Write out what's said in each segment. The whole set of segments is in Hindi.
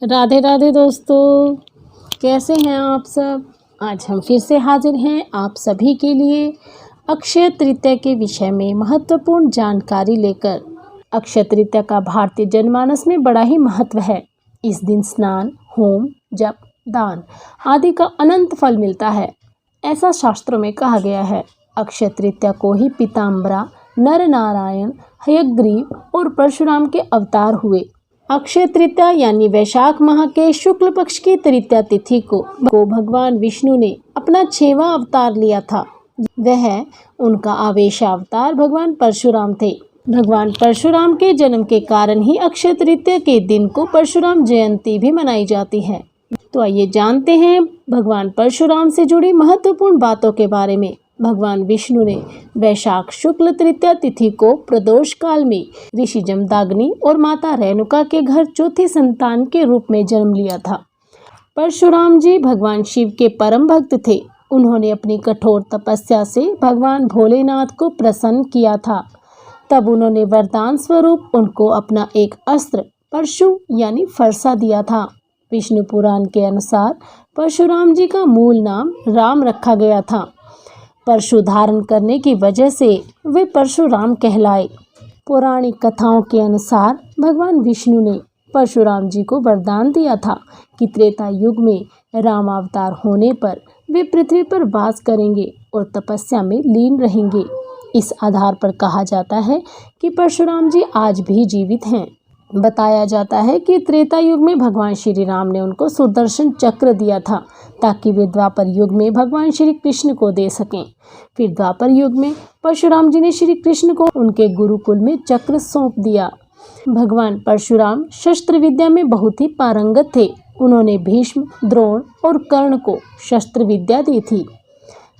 राधे राधे दोस्तों, कैसे हैं आप सब। आज हम फिर से हाजिर हैं आप सभी के लिए अक्षय तृतीया के विषय में महत्वपूर्ण जानकारी लेकर। अक्षय तृतीया का भारतीय जनमानस में बड़ा ही महत्व है। इस दिन स्नान, होम, जप, दान आदि का अनंत फल मिलता है, ऐसा शास्त्रों में कहा गया है। अक्षय तृतीया को ही पीताम्बरा, नर नारायण, हयग्रीव और परशुराम के अवतार हुए। अक्षय तृतीया यानी वैशाख माह के शुक्ल पक्ष की तृतीया तिथि को भगवान विष्णु ने अपना 6वां अवतार लिया था। वह उनका आवेशावतार भगवान परशुराम थे। भगवान परशुराम के जन्म के कारण ही अक्षय तृतीया के दिन को परशुराम जयंती भी मनाई जाती है। तो आइए जानते हैं भगवान परशुराम से जुड़ी महत्वपूर्ण बातों के बारे में। भगवान विष्णु ने वैशाख शुक्ल तृतीया तिथि को प्रदोष काल में ऋषि जमदाग्नि और माता रेणुका के घर चौथी संतान के रूप में जन्म लिया था। परशुराम जी भगवान शिव के परम भक्त थे। उन्होंने अपनी कठोर तपस्या से भगवान भोलेनाथ को प्रसन्न किया था। तब उन्होंने वरदान स्वरूप उनको अपना एक अस्त्र परशु यानी फरसा दिया था। विष्णु पुराण के अनुसार परशुराम जी का मूल नाम राम रखा गया था। परशु धारण करने की वजह से वे परशुराम कहलाए। पौराणिक कथाओं के अनुसार भगवान विष्णु ने परशुराम जी को वरदान दिया था कि त्रेता युग में राम अवतार होने पर वे पृथ्वी पर वास करेंगे और तपस्या में लीन रहेंगे। इस आधार पर कहा जाता है कि परशुराम जी आज भी जीवित हैं। बताया जाता है कि त्रेता युग में भगवान श्री राम ने उनको सुदर्शन चक्र दिया था ताकि वे द्वापर युग में भगवान श्री कृष्ण को दे सकें। फिर द्वापर युग में परशुराम जी ने श्री कृष्ण को उनके गुरुकुल में चक्र सौंप दिया। भगवान परशुराम शस्त्र विद्या में बहुत ही पारंगत थे। उन्होंने भीष्म, द्रोण और कर्ण को शस्त्र विद्या दी थी।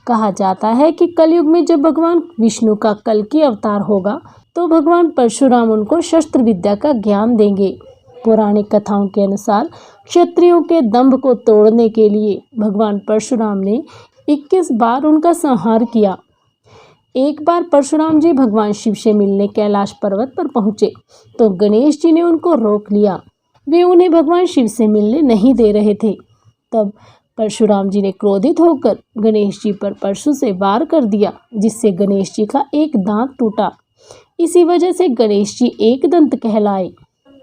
कहा जाता है कि कलयुग में जब भगवान विष्णु का कल्कि अवतार होगा तो भगवान परशुराम उनको शस्त्र विद्या का ज्ञान देंगे। पौराणिक कथाओं के अनुसार क्षत्रियों के दंभ को तोड़ने के लिए भगवान परशुराम ने 21 बार उनका संहार किया। एक बार परशुराम जी भगवान शिव से मिलने कैलाश पर्वत पर पहुंचे तो गणेश जी ने उनको रोक लिया। वे उन्हें भगवान शिव से मिलने नहीं दे रहे थे। तब परशुराम जी ने क्रोधित होकर गणेश जी पर परशु से वार कर दिया, जिससे गणेश जी का एक दांत टूटा। इसी वजह से गणेश जी एक दंत कहलाए।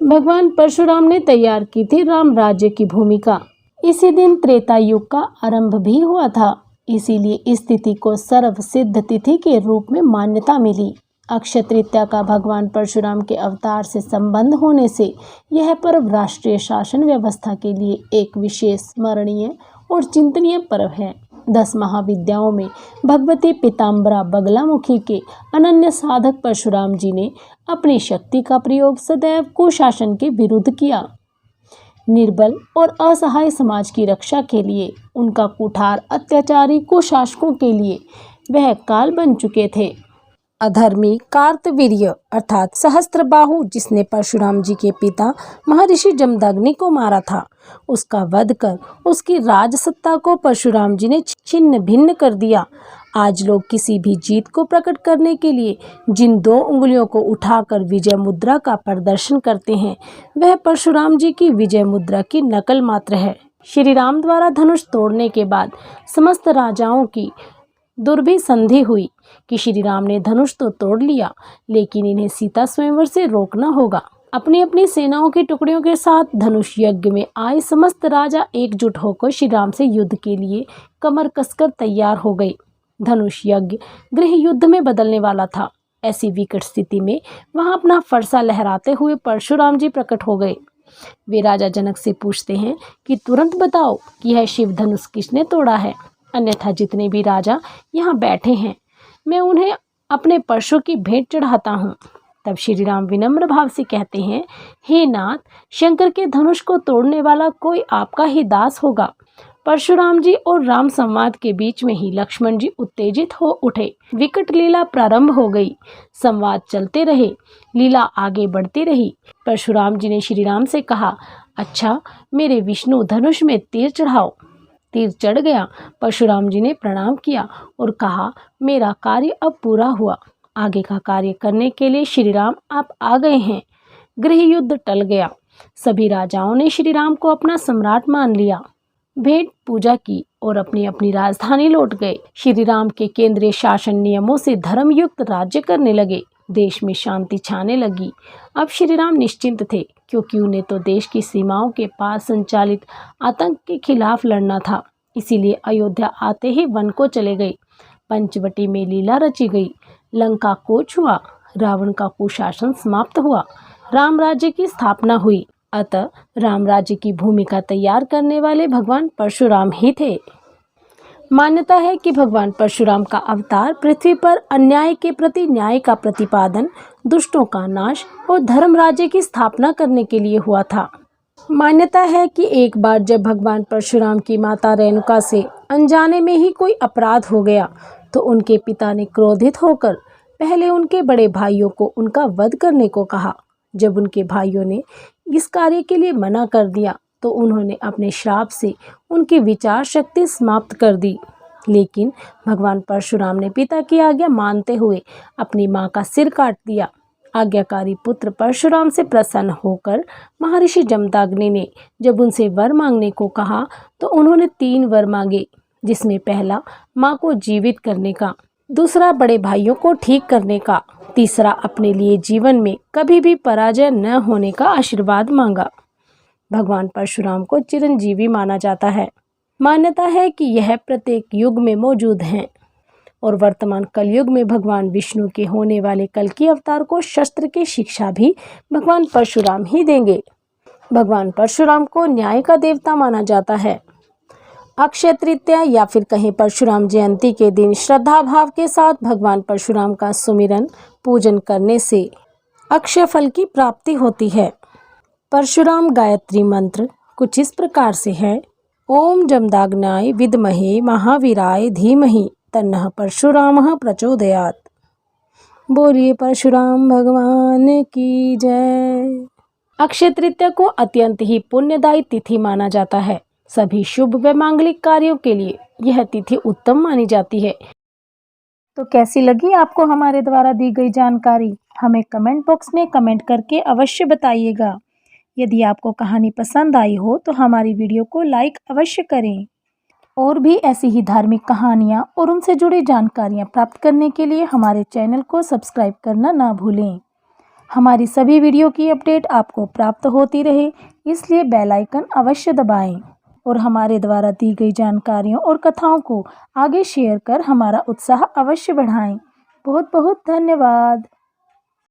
भगवान परशुराम ने तैयार की थी राम राज्य की भूमिका। इसी दिन त्रेता युग का आरंभ भी हुआ था। इसीलिए इस तिथि को सर्व सिद्ध तिथि के रूप में मान्यता मिली। अक्षय तृतीया का भगवान परशुराम के अवतार से संबंध होने से यह पर्व राष्ट्रीय शासन व्यवस्था के लिए एक विशेष स्मरणीय और चिंतनीय पर्व है। 10 महाविद्याओं में भगवती पीताम्बरा बगलामुखी के अनन्य साधक परशुराम जी ने अपनी शक्ति का प्रयोग सदैव कुशासन के विरुद्ध किया। निर्बल और असहाय समाज की रक्षा के लिए उनका कुठार अत्याचारी कुशासकों के लिए वह काल बन चुके थे। अधर्मी कार्तवीर्य अर्थात सहस्त्रबाहु, जिसने परशुराम जी के पिता महर्षि जमदग्नि को मारा था, उसका वध कर उसकी राजसत्ता को परशुराम जी ने छिन्न भिन्न कर दिया। आज लोग किसी भी जीत को प्रकट करने के लिए जिन 2 उंगलियों को उठाकर विजय मुद्रा का प्रदर्शन करते हैं, वह परशुराम जी की विजय मुद्रा की नकल मात्र है। श्री राम द्वारा धनुष तोड़ने के बाद समस्त राजाओं की दुर्भी संधि हुई कि श्री राम ने धनुष तो तोड़ लिया, लेकिन इन्हें सीता स्वयंवर से रोकना होगा। अपनी अपनी सेनाओं की टुकड़ियों के साथ धनुष यज्ञ में आए समस्त राजा एकजुट होकर श्री राम से युद्ध के लिए कमर कसकर तैयार हो गए। धनुष यज्ञ गृह युद्ध में बदलने वाला था। ऐसी विकट स्थिति में वहां अपना फरसा लहराते हुए परशुराम जी प्रकट हो गए। वे राजा जनक से पूछते हैं कि तुरंत बताओ कि यह शिव धनुष किसने तोड़ा है, अन्यथा जितने भी राजा यहाँ बैठे हैं मैं उन्हें अपने परशु की भेंट चढ़ाता हूँ। तब श्री राम विनम्र भाव से कहते हैं, हे नाथ, शंकर के धनुष को तोड़ने वाला कोई आपका ही दास होगा। परशुराम जी और राम संवाद के बीच में ही लक्ष्मण जी उत्तेजित हो उठे। विकट लीला प्रारंभ हो गई। संवाद चलते रहे, लीला आगे बढ़ती रही। परशुराम जी ने श्री राम से कहा, अच्छा मेरे विष्णु धनुष में तीर चढ़ाओ। तीर चढ़ गया। परशुराम जी ने प्रणाम किया और कहा, मेरा कार्य अब पूरा हुआ। आगे का कार्य करने के लिए श्री राम आप आ गए हैं। गृह युद्ध टल गया। सभी राजाओं ने श्री राम को अपना सम्राट मान लिया, भेंट पूजा की और अपनी अपनी राजधानी लौट गए। श्री राम के केंद्रीय शासन नियमों से धर्मयुक्त राज्य करने लगे। देश में शांति छाने लगी। अब श्री राम निश्चिंत थे, क्योंकि उन्हें तो देश की सीमाओं के पास संचालित आतंक के खिलाफ लड़ना था। इसीलिए अयोध्या आते ही वन को चले गए। पंचवटी में लीला रची गई। लंका कोच हुआ। रावण का कुशासन समाप्त हुआ। राम राज्य की स्थापना हुई। अतः राम राज्य की भूमिका तैयार करने वाले भगवान परशुराम ही थे। मान्यता है कि भगवान परशुराम का अवतार पृथ्वी पर अन्याय के प्रति न्याय का प्रतिपादन, दुष्टों का नाश और धर्म राज्य की स्थापना करने के लिए हुआ था। मान्यता है कि एक बार जब भगवान परशुराम की माता रेणुका से अनजाने में ही कोई अपराध हो गया, तो उनके पिता ने क्रोधित होकर पहले उनके बड़े भाइयों को उनका वध करने को कहा। जब उनके भाइयों ने इस कार्य के लिए मना कर दिया, तो उन्होंने अपने श्राप से उनकी विचार शक्ति समाप्त कर दी। लेकिन भगवान परशुराम ने पिता की आज्ञा मानते हुए अपनी मां का सिर काट दिया। आज्ञाकारी पुत्र परशुराम से प्रसन्न होकर महर्षि जमदग्नि ने जब उनसे वर मांगने को कहा, तो उन्होंने 3 वर मांगे, जिसमें पहला मां को जीवित करने का, दूसरा बड़े भाइयों को ठीक करने का, तीसरा अपने लिए जीवन में कभी भी पराजय न होने का आशीर्वाद मांगा। भगवान परशुराम को चिरंजीवी माना जाता है। मान्यता है कि यह प्रत्येक युग में मौजूद हैं और वर्तमान कलयुग में भगवान विष्णु के होने वाले कल्कि अवतार को शस्त्र की शिक्षा भी भगवान परशुराम ही देंगे। भगवान परशुराम को न्याय का देवता माना जाता है। अक्षय तृतीया या फिर कहीं परशुराम जयंती के दिन श्रद्धा भाव के साथ भगवान परशुराम का सुमिरन पूजन करने से अक्षय फल की प्राप्ति होती है। परशुराम गायत्री मंत्र कुछ इस प्रकार से है। ओम जमदग्नाय विद्महे महावीराय धीमहि तन्नः परशुरामः प्रचोदयात्। बोलिए परशुराम भगवान की जय। अक्षय तृतीया को अत्यंत ही पुण्यदायी तिथि माना जाता है। सभी शुभ व मांगलिक कार्यों के लिए यह तिथि उत्तम मानी जाती है। तो कैसी लगी आपको हमारे द्वारा दी गई जानकारी? हमें कमेंट बॉक्स में कमेंट करके अवश्य बताइएगा। यदि आपको कहानी पसंद आई हो तो हमारी वीडियो को लाइक अवश्य करें। और भी ऐसी ही धार्मिक कहानियाँ और उनसे जुड़ी जानकारियाँ प्राप्त करने के लिए हमारे चैनल को सब्सक्राइब करना ना भूलें। हमारी सभी वीडियो की अपडेट आपको प्राप्त होती रहे, इसलिए बेल आइकन अवश्य दबाएं और हमारे द्वारा दी गई जानकारियों और कथाओं को आगे शेयर कर हमारा उत्साह अवश्य बढ़ाएं। बहुत बहुत धन्यवाद।